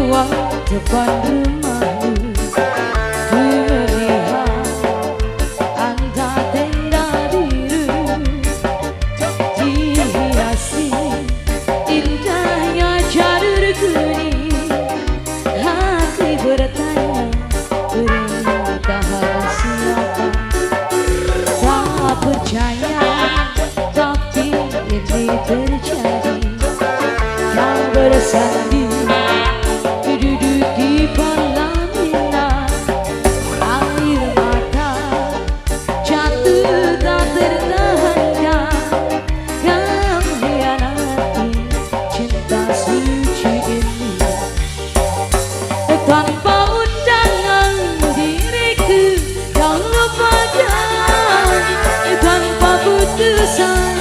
lewat depan rumahmu, melihat anda tenda biru dihiasi indahnya jalur kuning. Hati bertanya, perintah siapa? Tak percaya, tapi ini terjadi. Kau bersanding duduk di pelaminan, air mata jatuh tak tertahankan. Kau hianati cinta suci ini. Tanpa undangan diriku kau lupakan, tanpa putusan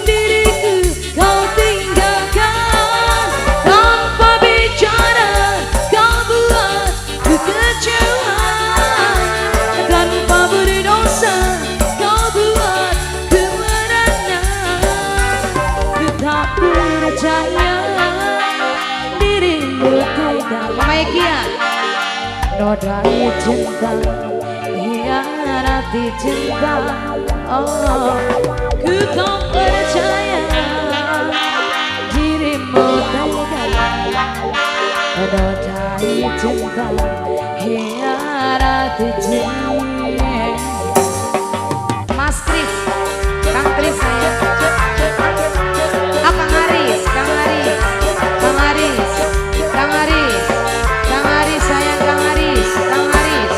diriku kau tinggalkan, tanpa bicara kau buat ku kecewa, tanpa berdosa kau buat ku merana. Ku tak percaya dirimu tega. Mama Ekia nodai cinta, hianati cinta. Oh, ku tak percaya dirimu tega. Nodai cinta, hianati cinta. Mas Kris, Kang Kris saya. Ah, Kang Haris, Kang Haris, Kang Haris, Kang Haris, Kang Haris sayang, Kang Haris, Kang Haris.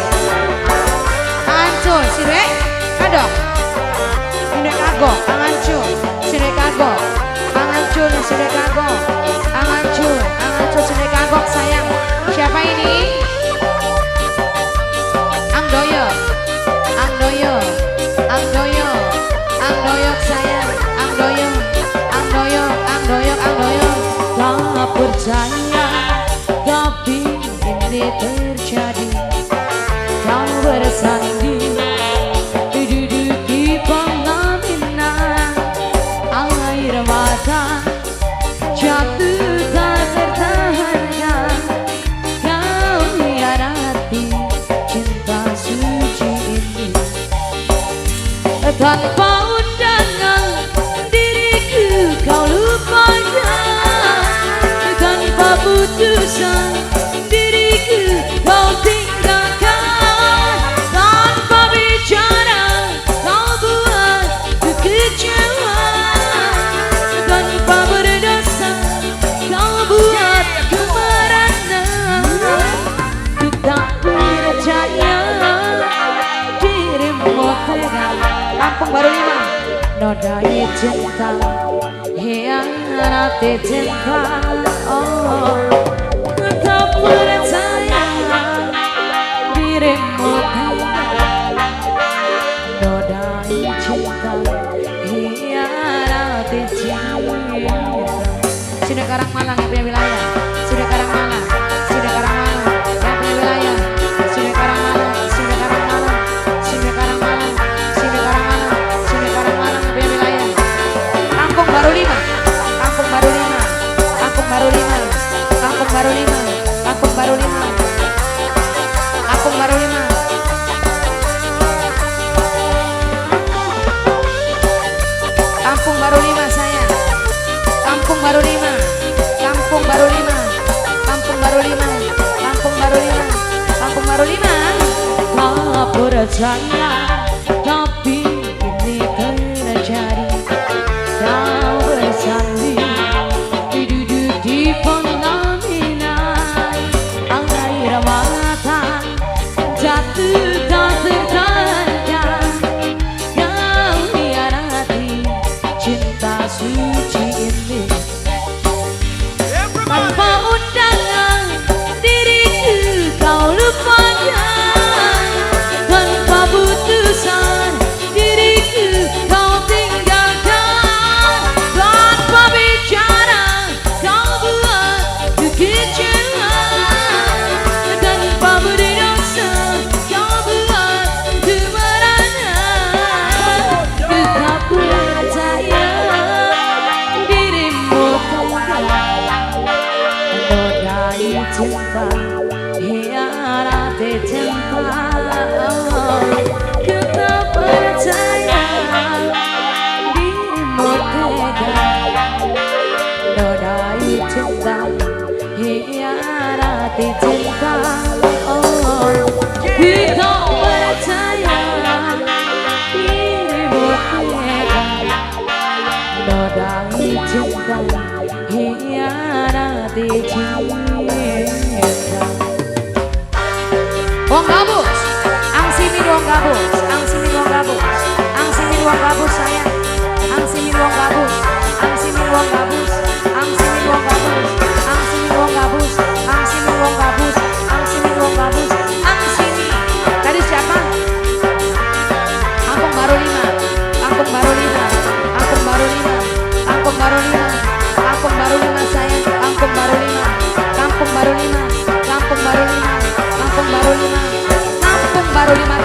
Kang Ancul, sirek, kadok. Sirek kagok, Kang Ancul, sirek kagok. Kang Ancul, sirek kagok. Kang Ancul, sirek kagok sayang. Siapa ini? Angdoyo, Angdoyo, Angdoyo, Angdoyo sayang, Angdoyo, Angdoyo, Angdoyo, Angdoyo. Tak percaya, tapi ini terjadi. Kau bersanding duduk di pelaminan, air mata jatuh tak tertahankan. Kau hianati cinta suci ini. Tanpa undangan diriku kau lupakan, tanpa putusan diriku kau tinggalkan, tanpa bicara kau buat ku kecewa, tanpa berdosa kau buat ku merana. Ku tak percaya dirimu tega. Kampung Baru 5 nodai cinta, hianati cinta. Oh, ku tak percaya dirimu tega. Nodai cinta, hianati cinta. Sudah Karang Malang yang punya wilayah, sudah Karang Malang, sudah Karang Malang yang punya wilayah, sudah Karang Malang, sudah Karang Malang, sudah Karang Malang, sudah Karang Malang, sudah Karang Malang yang punya wilayah. Kampung Baru 5, Kampung Baru 5, Kampung Baru 5, Kampung Baru 5, Kampung Baru 5, Kampung Baru 5. Kampung Baru 5 saya. Kampung Baru 5, Kampung Baru 5, Kampung Baru 5, Kampung Baru 5, Kampung Baru 5. Tak percaya, tapi ini terjadi. Kau bersanding duduk di pelaminan, air mata jatuh tak tertahankan. Kau hianati cinta suci ini. Tanpa undangan diriku kau lupakan, tanpa putus cinta, hianati cinta. Ku tak percaya dirimu tega nodai cinta, hianati cinta. Ku tak percaya dirimu tega nodai cinta, hianati cinta. Wong gabus, ang simin wong gabus, ang simin wong gabus, ang simin wong gabus sayang, ang simin wong gabus, ang simin wong gabus, ang simin wong gabus, ang simin wong gabus, ang simin wong gabus, ang simin wong gabus, ang simin. Tadi siapa? Kampung Baru 5, Kampung Baru 5, Kampung Baru 5, Kampung Baru 5, Kampung Baru 5 sayang, Kampung Baru 5, Kampung Baru 5, Kampung Baru 5, Kampung Baru 5, Kampung Baru 5.